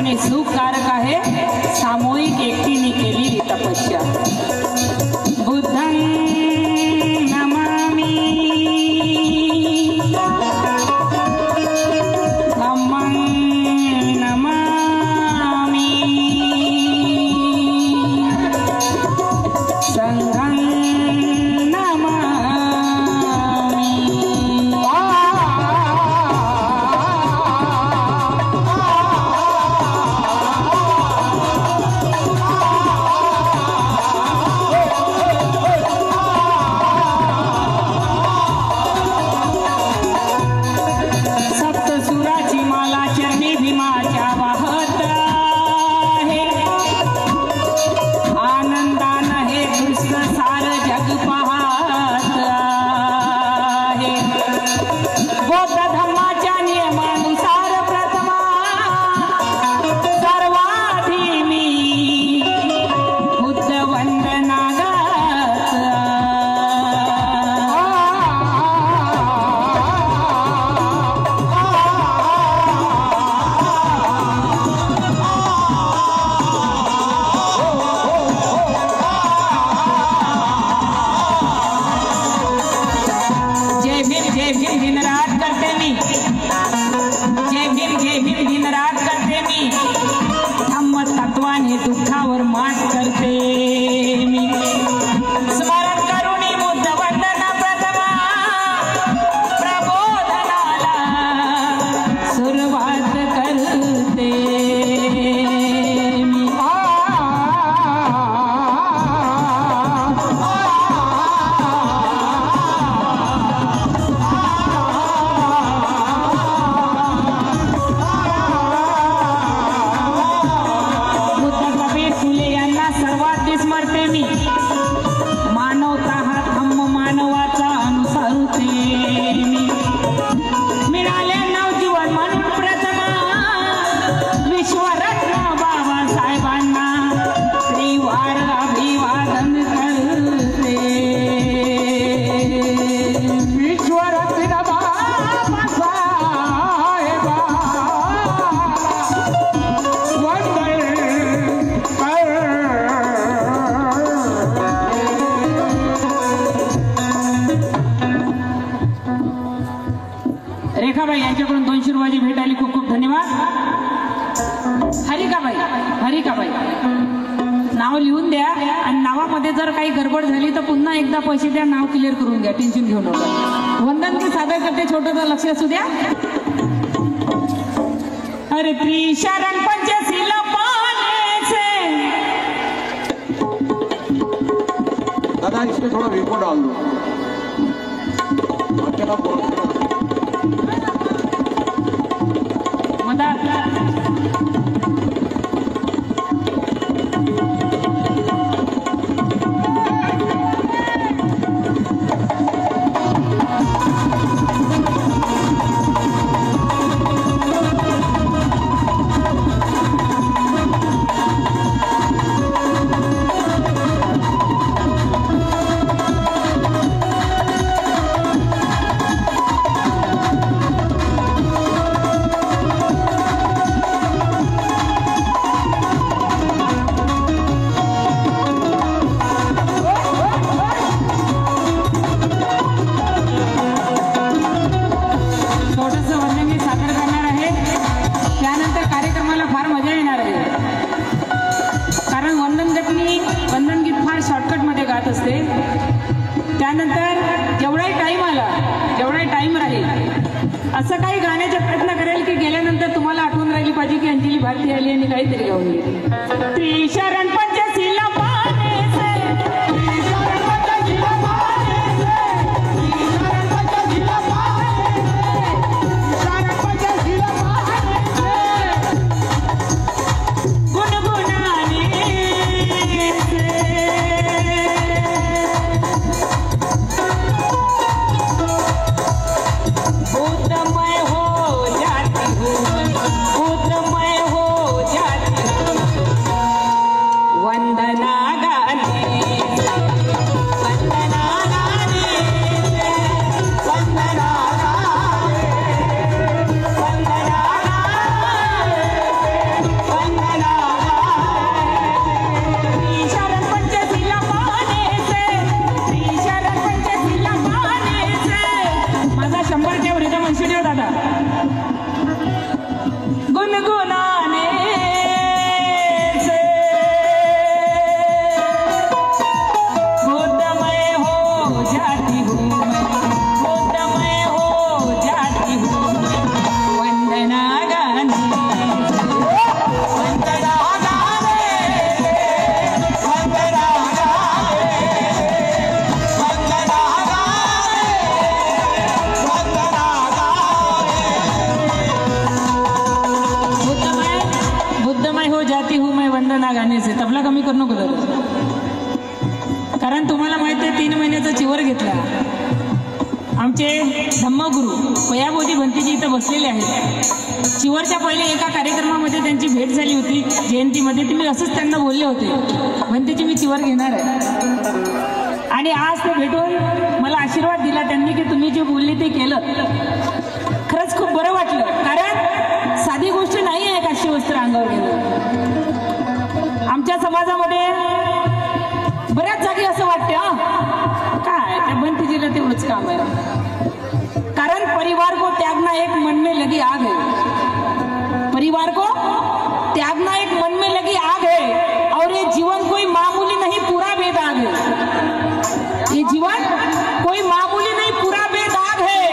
आणि सुखकारक आहे सामूहिक एकटीने केलेली तपस्या। बुद्धं नमामि धम्मं नमामि संघं दुःखावर मात करते मी स्मरण करुणी बुद्ध वंदना प्रथमा प्रबोधनाला सुरुवात करते मी। मानवता हा धम्म मानवाचा अनुसरते मी। मिळाले नवजीवन म्हणून प्रथमा विश्वरत्न बाबासाहेबांना त्रिवार अभिवादन करते। विश्वरत्न रेखाबाई यांच्याकडून 200 रुपयाची भेट आली, खूप खूप धन्यवाद। हरिकाबाई नाव लिहून द्या आणि नावामध्ये जर काही गडबड झाली तर पुन्हा एकदा पैसे द्या, नाव क्लिअर करून घ्या, टेन्शन घेऊ नका। वंदन की सादर करते, छोटं लक्ष असू द्या। अरे त्रिशरण पंचशील पाने से दादा इसमें थोड़ा वीको डाल दो। त्यानंतर जेवढाही टाइम राहील असं काही गाण्याचा प्रयत्न करेल की गेल्यानंतर तुम्हाला आठवण राहिली पाहिजे की अंजली भारती आली आणि काहीतरी गाऊन गेली। त्रिशरण पंचशील पाने से म्हटलं ना गाण्याचे तबला कमी करू नको जरा. कारण तुम्हाला माहित आहे 3 महिन्याचा चिवर घेतला. आमचे धम्मगुरू पयाबोधी भंतीजी इथं बसलेले आहेत. चिवरच्या पहिले एका कार्यक्रमामध्ये त्यांची भेट झाली होती जयंतीमध्ये. तुम्ही असंच त्यांना बोलले होते भंतीजी मी चिवर घेणार आहे. आणि आज ते भेटून मला आशीर्वाद दिला त्यांनी की तुम्ही जे बोलले ते केलं. खरंच खूप बरं वाटलं. कारण साधी गोष्ट नाही आहे काशी वस्त्र अंगावर घेणं. आमच्या समाजामध्ये बऱ्याच जागी असं वाटते काय त्या भंतीजीला तेवढंच काम आहे. कारण परिवार को त्यागना एक मन में लगी आग है. परिवार को त्यागना एक मन में लगी आग है. और ये जीवन कोई मामूली नहीं पूरा बेदाग है. ये जीवन कोई मामूली नहीं पूरा बेदाग है.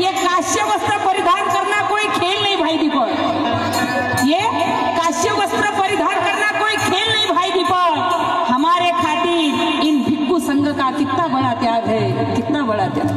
ये काश्य वस्त्र परिधान करना कोई खेल नहीं भाई दीपक. ये काश्य वस्त्र परिधान करना कोई खेल नहीं भाई दीपक. हमारे खातिर इन भिक्खू संघ का कितना बड़ा त्याग है, कितना बड़ा त्याग.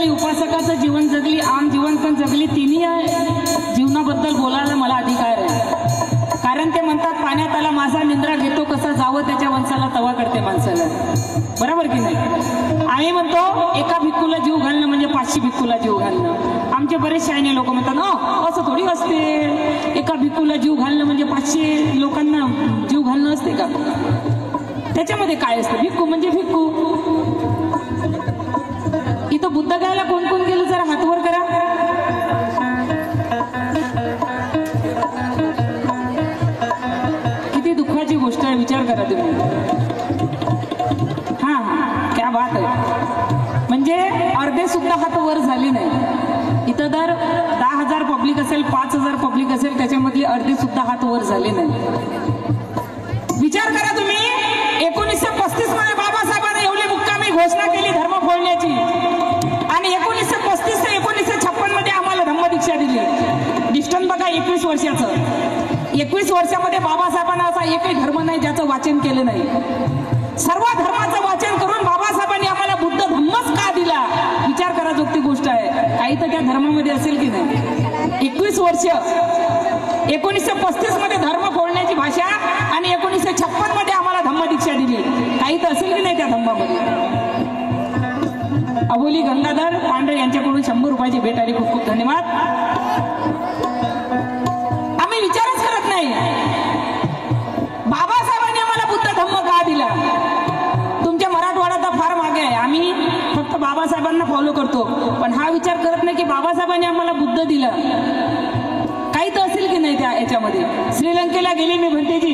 उपासकाचं जीवन जगली, आम जीवन पण जगली. तिन्ही जीवनाबद्दल बोलायला मला अधिकार आहे. कारण ते म्हणतात पाण्यात आला मासा निंद्रा घेतो कसा जावं त्याच्या वंशाला तवा करते माणसाला. बरोबर की नाही. आम्ही म्हणतो एका भिक्खूला जीव घालणं म्हणजे 500 भिक्खूला जीव घालणं. आमचे बरेच शायने लोक म्हणतात असं थोडी असते. एका भिक्खूला जीव घालणं म्हणजे 500 लोकांना जीव घालणं असते का. त्याच्यामध्ये काय असतं. भिक्खू म्हणजे भिक्खू. इथं बुद्ध गायला कोण कोण गेलं जरा हातवर करा. किती दुःखाची गोष्ट आहे विचार करा तुम्ही. हा क्या बात आहे. म्हणजे अर्धे सुद्धा हात वर झाले नाही. इथं जर 10,000 पब्लिक असेल 5,000 पब्लिक असेल त्याच्यामधले अर्धे सुद्धा हात वर झाले नाही. विचार करा तुम्ही. 1935 मध्ये बाबासाहेबांनी एवढी मुक्कामी घोषणा केली धर्म फोडण्याची. आणि 1935 ते 1956 मध्ये आम्हाला धम्मदीक्षा दिली. डिस्टन्स बघा 21 वर्षाचं. 21 वर्षामध्ये बाबासाहेबांना असा एकही धर्म नाही ज्याचं वाचन केलं नाही. सर्व धर्माचं वाचन करून बाबासाहेबांनी आम्हाला बुद्ध धम्मच का दिला. विचार करा जोगती गोष्ट आहे. काही तर त्या धर्मामध्ये असेल की नाही. 21 वर्ष 1935 मध्ये धर्म फोडण्याची भाषा आणि 1956 मध्ये आम्हाला धम्मदीक्षा दिली. काही तर असेल की नाही त्या धम्मामध्ये. अबोली गंगाधर पांढरे यांच्याकडून 100 रुपयाची भेट आली. खूप खूप धन्यवाद. आम्ही विचारच करत नाही बाबासाहेबांनी आम्हाला बुद्ध धम्म का दिला. तुमच्या मराठवाड्यात फार मागे आहे. आम्ही फक्त बाबासाहेबांना फॉलो करतो पण हा विचार करत नाही की बाबासाहेबांनी आम्हाला बुद्ध दिला. काही तर असेल की नाही त्या याच्यामध्ये. श्रीलंकेला गेली मी भंतेजी.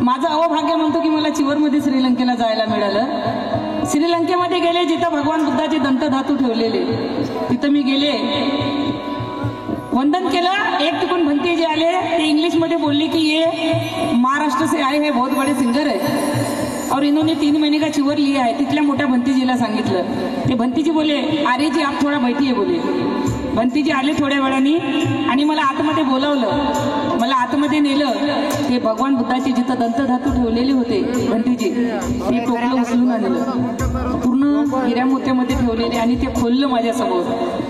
माझं अवभाग्य म्हणतो की मला चिवरमध्ये श्रीलंकेला जायला मिळालं. श्रीलंकेमध्ये गेले जिथं भगवान बुद्धाचे दंतधातू ठेवलेले तिथं मी गेले. वंदन केलं. एक तिकडून भंतेजी आले. ते इंग्लिशमध्ये बोलली की ये महाराष्ट्र से आए हैं बहुत बड़े सिंगर है और इन्होंने 3 महीने का चिवर लिया है. तिथल्या मोठ्या भंतीजीला सांगितलं. ते भंतीजी बोले अरे जी आप थोडा बैठिये बोले. भंतीजी आले थोड्या वेळाने आणि मला आतमध्ये बोलावलं. मला आतमध्ये नेलं. ते भगवान बुद्धाचे जिथं दंतधातू ठेवलेले होते भंतीजी ते टोपलं उचलून आणलं. पूर्ण हिऱ्या मोत्यामध्ये ठेवलेले आणि ते खोललं माझ्यासमोर.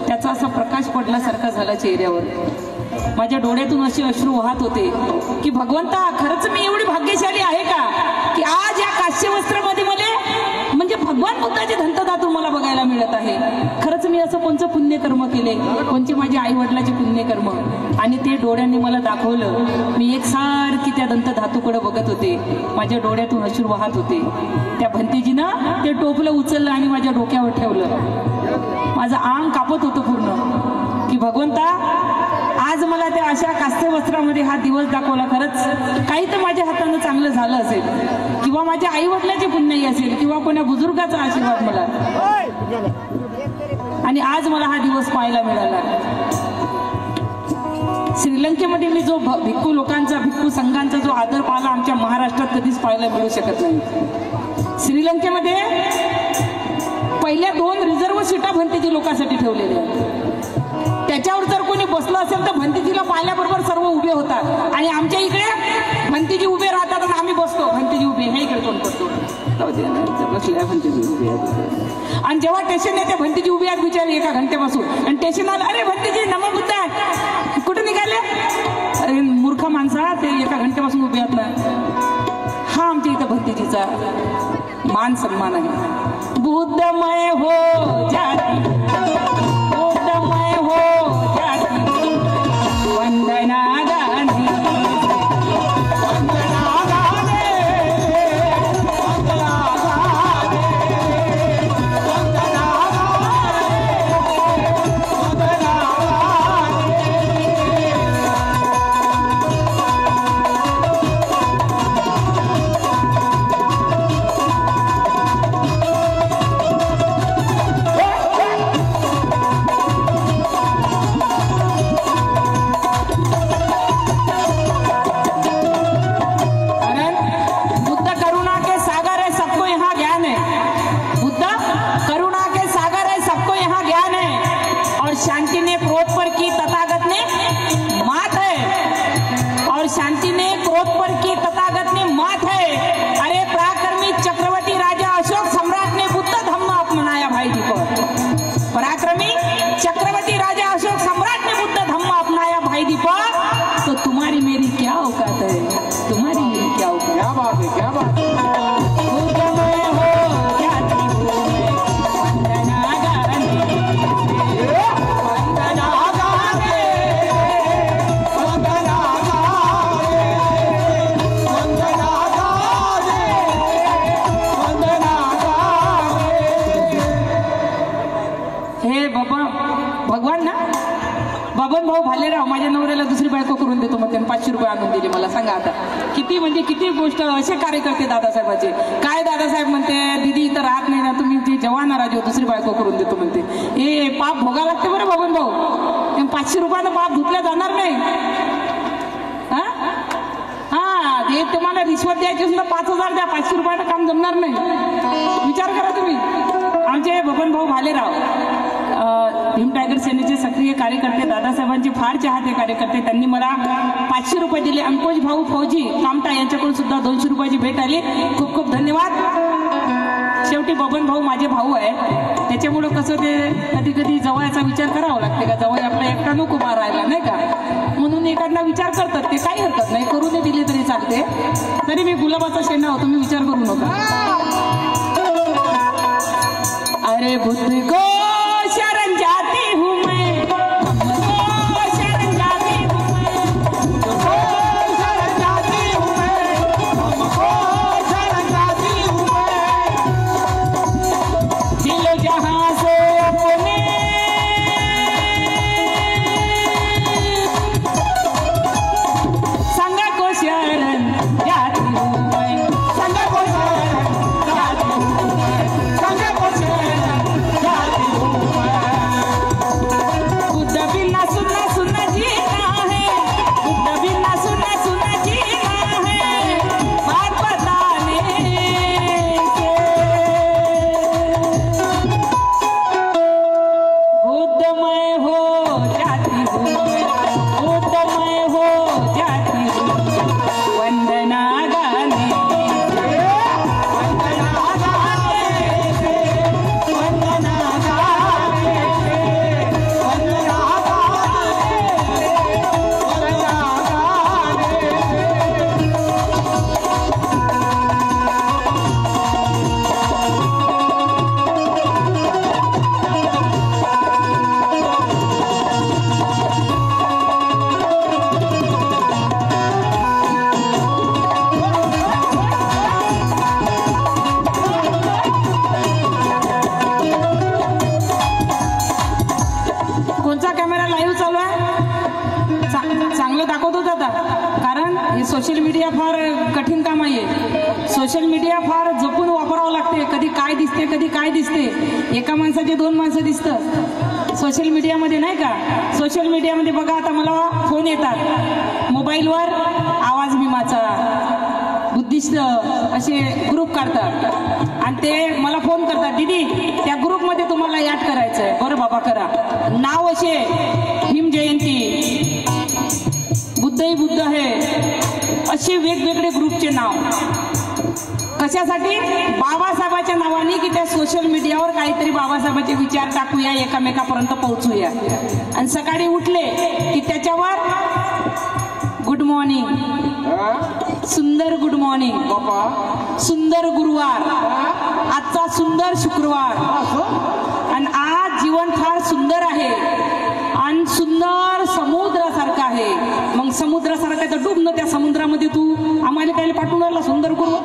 त्याचा असा प्रकाश पडल्यासारखा झाला चेहऱ्यावर. माझ्या डोळ्यातून असे अश्रू वाहत होते की भगवंता खरंच मी एवढी भाग्यशाली आहे का की आज या काश्यवस्त्रामध्ये मला म्हणजे भगवान बुद्धाचे दंतधातू मला बघायला मिळत आहे. खरंच मी असं कोणचं पुण्यकर्म केले. कोणचे माझे आई वडिलाचे पुण्यकर्म. आणि ते डोळ्यांनी मला दाखवलं. मी एकसारखी त्या दंतधातूकडे बघत होते. माझ्या डोळ्यातून अश्रू वाहत होते. त्या भंतेजीनं ते टोपलं उचललं आणि माझ्या डोक्यावर ठेवलं. माझं अंग कापत होतं पूर्ण की भगवंता आज आज मला त्या अशा कास्ते वस्त्रामध्ये हा दिवस दाखवला. खरंच काही तर माझ्या हातानं चांगलं झालं असेल, किंवा माझ्या आई वडिलांची पुण्याई असेल, किंवा कोण्या बुजुर्गाचा आशीर्वाद मला, आणि आज मला हा दिवस पाहायला मिळाला. श्रीलंकेमध्ये मी जो भिक्खू लोकांचा, भिक्खू संघांचा जो आदर पाहिला, आमच्या महाराष्ट्रात कधीच पाहायला मिळू शकत नाही. श्रीलंकेमध्ये पहिल्या 2 रिझर्व्ह सीटा भंतेजी लोकांसाठी ठेवलेल्या आहेत. त्याच्यावर जर कोणी बसलं असेल तर भंतेजीला पाहिल्याबरोबर सर्व उभे होतात. आणि आमच्या इकडे भंतेजी उभे राहतात आणि आम्ही बसतो. भंतेजी उभे, हे इकडे कोण करतो बसल्या भंतेजी उभे आहेत. आणि जेव्हा स्टेशन येते भंतेजी उभे आहेत बिचारे एका घंटेपासून. आणि स्टेशन आलं, अरे भंतेजी नमो बुद्ध आहे, कुठे निघाले? अरे मूर्ख माणसा, ते एका घंटेपासून उभे आहेत ना. हा आमच्या इथं भंतेजीचा मान सन्मान आहे. बुद्धमय हो जाती, बुद्धमय हो जाती, वंदना गांधी, वंदना गांधी, वंदना गांधी, वंदना शांति ने क्रोध पर की तथागत ने मात है, और शांति ने क्रोध पर की तथागत ने मात है. अरे पराक्रमी चक्रवर्ती राजा अशोक सम्राट ने बुद्ध धम्म अपनाया भाई जी पर. पराक्रमी चक्रवर्ती राजा अशोक सम्राट ने बुद्ध धम्म अपनाया भाई जी पर. तो तुम्हारी मेरी क्या औकात है, तुम्हारी मेरी क्या औकात? क्या बात है, क्या बात है. भगवान ना, बबन भाऊ भालेराव माझ्या नवऱ्याला दुसरी बायको करून देतो मग त्यांनी 500 रुपये आणून दिले मला. सांगा आता किती, म्हणजे किती गोष्ट. असे कार्यकर्ते दादासाहेबाचे. काय दादासाहेब म्हणते, दीदी इथं राहत नाही ना तुम्ही, जे जवान राजे दुसरी बायको करून देतो म्हणते. हे पाप भोगा लागते बरं बबन भाऊ. 500 रुपयानं पाप धुतल्या जाणार नाही. हा हे तुम्हाला रिश्वत द्यायची असेल तर 5000 द्या, 500 रुपयानं काम जमणार नाही. विचार करा तुम्ही. आमचे बबन भाऊ भालेराव भीम टायगर सेनेचे सक्रिय कार्यकर्ते, दादासाहेबांचे फार चाहते कार्यकर्ते. त्यांनी मला 500 रुपये दिले. अंकुश भाऊ फौजी कामटा यांच्याकडून सुद्धा 200 रुपयाची भेट आली. खूप खूप धन्यवाद. शेवटी बबन भाऊ माझे भाऊ आहे, त्याच्यामुळं कसं ते कधी कधी जवळचा विचार करावा लागते का, जवळ आपला एकटा नको उभा राहिला नाही का, म्हणून एखादा विचार करतात. ते काही हरकत नाही, करू दे, दिले तरी चालते. तरी मी गुलाबाचा शेंडा होतो, मी विचार करू नका. अरे बुद्ध को शरण जाती हूँ मैं, हमको शरण जाती हूँ मैं, तुमको शरण जाती हूँ मैं, हमको शरण जाती हूँ मैं. दिल जहाँ से अपने संग को शरण जाती हूँ मैं, संग को शरण जाती हूँ मैं, संग को शरण जाती हूँ मैं. बुद्ध बिना सुनना सुनना जीना है, बुद्ध बिना सुनना सुनना जीना है, बात बताने से. बुद्धमय हो जाती हूँ मैं, बुद्धमय हो जाती हूँ. वंदना गाने से, वंदना गाने से, वंदना गाने से, वंदना गाने कोणचा कॅमेरा लाईव्ह चालू आहे? चांगलं दाखवतो आता, कारण हे सोशल मीडिया फार कठीण काम आहे. सोशल मीडिया फार जपून वापरावं लागते. कधी काय दिसते कधी काय दिसते. एका माणसाचे 2 माणसं दिसतं सोशल मीडियामध्ये, नाही का? सोशल मीडियामध्ये बघा, आता मला फोन येतात मोबाईलवर, आवाज भीमाचा, बुद्धिस्ट असे ग्रुप काढतात आणि ते मला फोन करतात, दीदी त्या ग्रुपमध्ये तुम्हाला ॲड करायचं आहे. बरं बाबा करा. नाव असे भीम जयंती, बुद्धही बुद्ध आहे, असे वेगवेगळे ग्रुपचे नाव. कशासाठी? बाबासाहेबाच्या नावाने, की त्या सोशल मीडियावर काहीतरी बाबासाहेबाचे विचार टाकूया, एकामेकापर्यंत पोहोचूया. आणि सकाळी उठले की त्याच्यावर गुड मॉर्निंग, सुंदर गुड मॉर्निंग, सुंदर गुरुवार, आजचा सुंदर शुक्रवार, आणि आज जीवन फार सुंदर आहे आणि सुंदर समुद्रासारखं आहे. मग समुद्रासारखं तर डुबणं त्या समुद्रामध्ये, तू आम्हाला काय पाठवून राहिला सुंदर गुरुवार?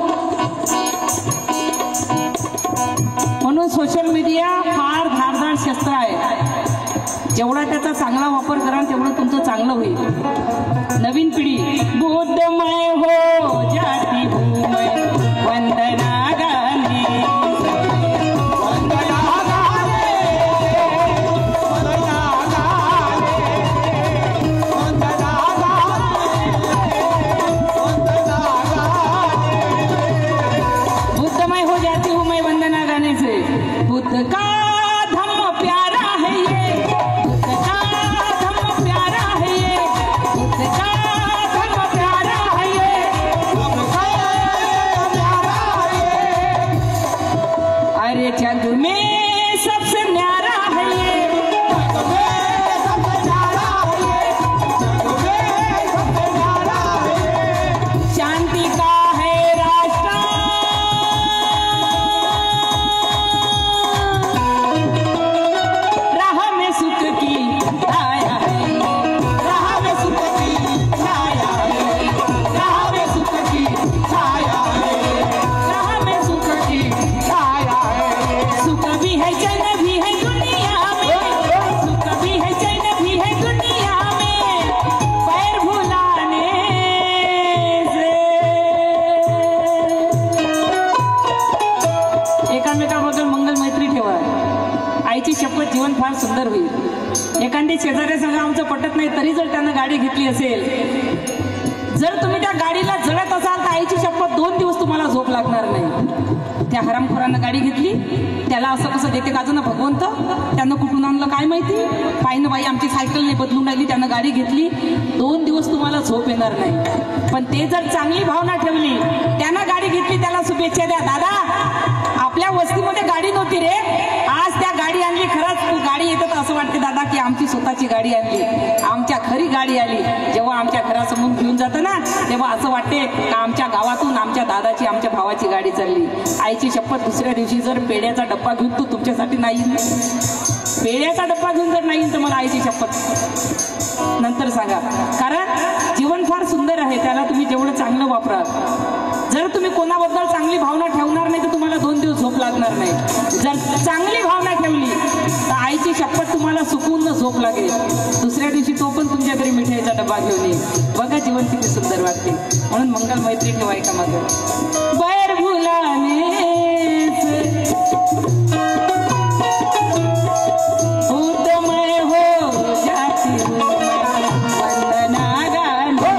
म्हणून सोशल मीडिया फार धारदार शस्त्र आहे. जेवढा त्याचा चांगला वापर कराल तेवढं तुमचं चांगलं होईल. नवीन पिढी बुद्धमय हो जाती भूमय, वंदना गांधी, बुद्धमय हो जाती हूँ मैं वंदना गाने से. बुद्ध का धम्म प्यारा है ये, बुद्ध का धम्म प्यारा है ये, बुद्ध का धम्म प्यारा है ये, बुद्ध का प्यारा है ये. अरे जग में सबसे न्यारा है ये, जग में सबसे न्यारा है ये, जग में सबसे न्यारा है ये. शांति का है रास्ता, राह में सुख की छाया है, राह में सुख की छाया है, राह में सुख की छाया है, राह में सुख की छाया है. सुख भी है चैन भी है दुनिया में, सुख भी है चैन भी है दुनिया में, पैर भुलाने से. एकामेकाबद्दल मंगल मैत्री ठेवा. आईची शपथ, जीवन फार सुंदर होईल. एखादी शेजारी सगळं आमचं पटत नाही तरी जर त्यानं गाडी घेतली असेल, जर तुम्ही त्या गाडीला जळत असाल तर आईची शपथ 2 दिवस तुम्हाला झोप लागणार नाही. त्या हरामखोरानं गाडी घेतली, त्याला असं कसं देते का ना भगवंत, त्यानं कुठून आणलं काय माहिती. पाहिनं बाई आमची सायकल नाही बदलून राहिली, त्यानं गाडी घेतली, 2 दिवस तुम्हाला झोप येणार नाही. पण ते जर चांगली भावना ठेवली, त्यानं गाडी घेतली, त्याला शुभेच्छा द्या. दादा आपल्या वस्तीमध्ये गाडी नव्हती रे, आज त्या गाडी आणली. खरंच तू गाडी येतं तर असं वाटते दादा की आमची स्वतःची गाडी आणली, आमच्या खरी गाडी आली. जेव्हा आमच्या घरासमोर घेऊन जातं ना, तेव्हा असं वाटते का आमच्या गावातून आमच्या दादाची, आमच्या भावाची गाडी चालली. आईची शपथ, दुसऱ्या दिवशी जर पेढ्याचा डब्बा घेऊन तू तुमच्यासाठी नाही, पेढ्याचा डब्बा घेऊन जर नाही तर मला आईची शपथ नंतर सांगा. कारण जीवन फार सुंदर आहे, त्याला तुम्ही जेवढं चांगलं वापरा. जर तुम्ही कोणाबद्दल चांगली भावना ठेवणार नाही तर तुम्हाला 2 दिवस झोप लागणार नाही. जर चांगली भावना ठेवली तर आईची शपथ तुम्हाला सुकून झोप लागेल. दुसऱ्या दिवशी तो पण तुमच्या घरी मिठाईचा डबा घेऊन येईल. बघा जीवन किती सुंदर वाटते. म्हणून मंगल मैत्री ठेवा एकामध्ये. बैर भुलाने से बुद्धमय हो जाती हूँ वंदना गांधी.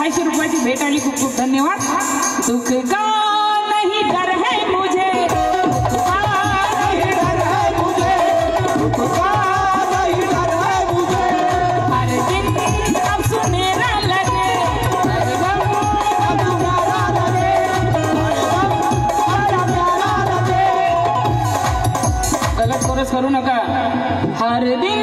600 रुपयाची भेट आली. खूप खूप धन्यवाद. दुख का नहीं डर है मुझे, दुख का नहीं डर है मुझे, दुख का नहीं डर है मुझे. हर दिन अब सुनेरा लगे, हर दम अब सुनेरा लगे, हर दम अब प्यारा लगे. गलत कोरस करू नका. हर दिन